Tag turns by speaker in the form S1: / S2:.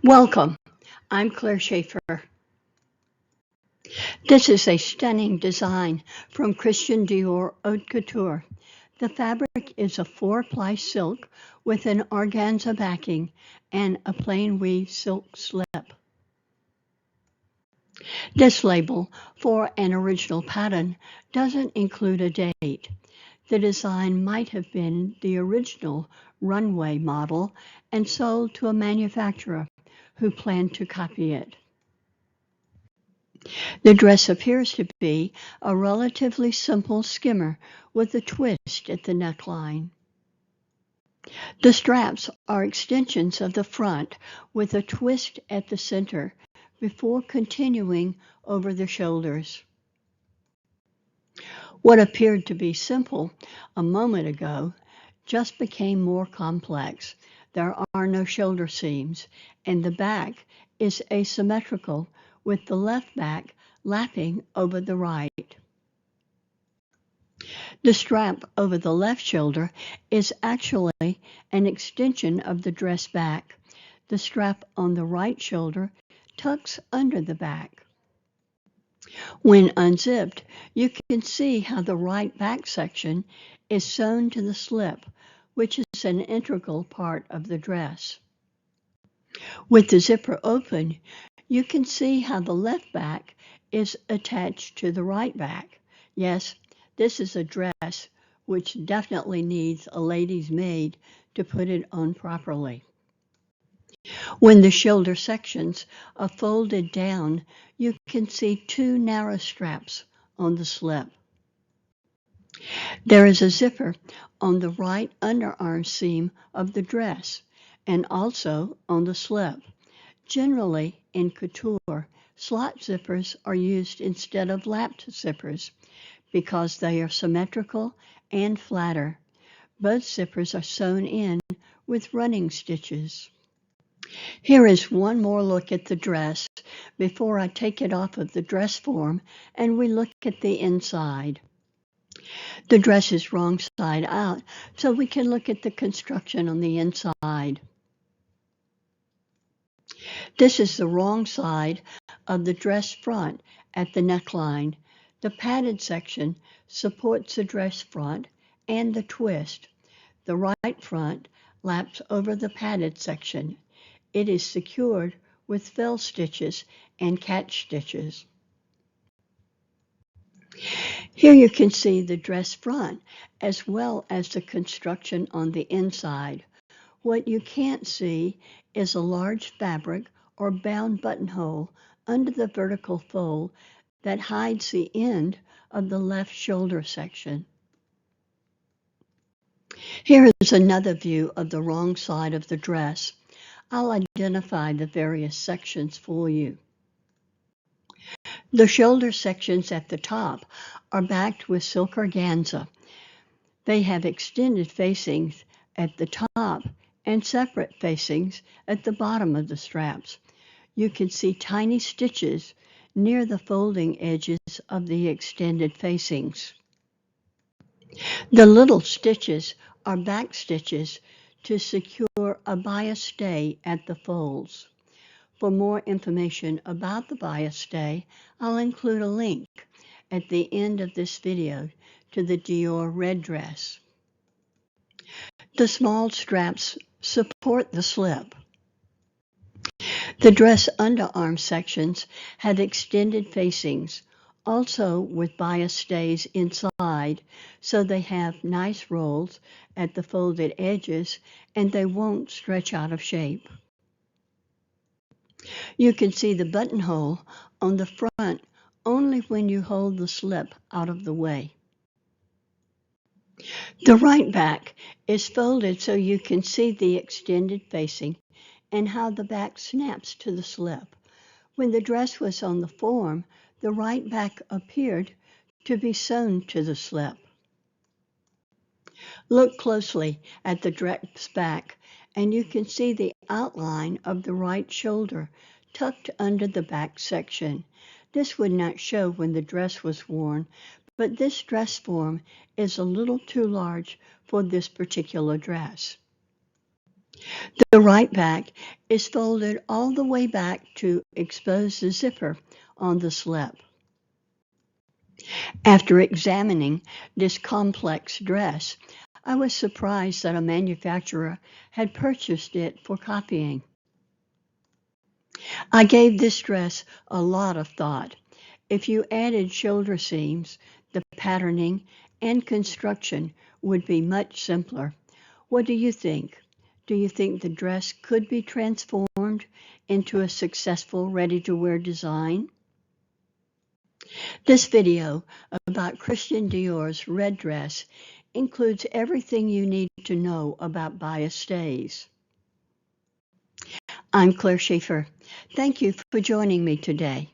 S1: Welcome, I'm Claire Shaeffer. This is a stunning design from Christian Dior haute couture. The fabric is a 4-ply silk with an organza backing and a plain weave silk slip. This label for an original pattern doesn't include a date. The design might have been the original runway model and sold to a manufacturer who planned to copy it. The dress appears to be a relatively simple skimmer with a twist at the neckline. The straps are extensions of the front with a twist at the center before continuing over the shoulders. What appeared to be simple a moment ago just became more complex. There are no shoulder seams, and the back is asymmetrical with the left back lapping over the right. The strap over the left shoulder is actually an extension of the dress back. The strap on the right shoulder tucks under the back. When unzipped, you can see how the right back section is sewn to the slip, which is an integral part of the dress. With the zipper open, you can see how the left back is attached to the right back. Yes, this is a dress which definitely needs a lady's maid to put it on properly. When the shoulder sections are folded down, you can see 2 narrow straps on the slip. There is a zipper on the right underarm seam of the dress and also on the slip. Generally, in couture, slot zippers are used instead of lapped zippers because they are symmetrical and flatter. Both zippers are sewn in with running stitches. Here is one more look at the dress before I take it off of the dress form and we look at the inside. The dress is wrong side out, so we can look at the construction on the inside. This is the wrong side of the dress front at the neckline. The padded section supports the dress front and the twist. The right front laps over the padded section. It is secured with fell stitches and catch stitches. Here you can see the dress front as well as the construction on the inside. What you can't see is a large fabric or bound buttonhole under the vertical fold that hides the end of the left shoulder section. Here is another view of the wrong side of the dress. I'll identify the various sections for you. The shoulder sections at the top are backed with silk organza. They have extended facings at the top and separate facings at the bottom of the straps. You can see tiny stitches near the folding edges of the extended facings. The little stitches are back stitches to secure a bias stay at the folds. For more information about the bias stay, I'll include a link at the end of this video to the Dior red dress. The small straps support the slip. The dress underarm sections have extended facings, also with bias stays inside, so they have nice rolls at the folded edges and they won't stretch out of shape. You can see the buttonhole on the front only when you hold the slip out of the way. The right back is folded so you can see the extended facing and how the back snaps to the slip. When the dress was on the form, the right back appeared to be sewn to the slip. Look closely at the dress back and you can see the outline of the right shoulder tucked under the back section. This would not show when the dress was worn, but this dress form is a little too large for this particular dress. The right back is folded all the way back to expose the zipper on the slip. After examining this complex dress, I was surprised that a manufacturer had purchased it for copying. I gave this dress a lot of thought. If you added shoulder seams, the patterning and construction would be much simpler. What do you think? Do you think the dress could be transformed into a successful ready-to-wear design? This video about Christian Dior's red dress includes everything you need to know about bias stays. I'm Claire Shaeffer. Thank you for joining me today.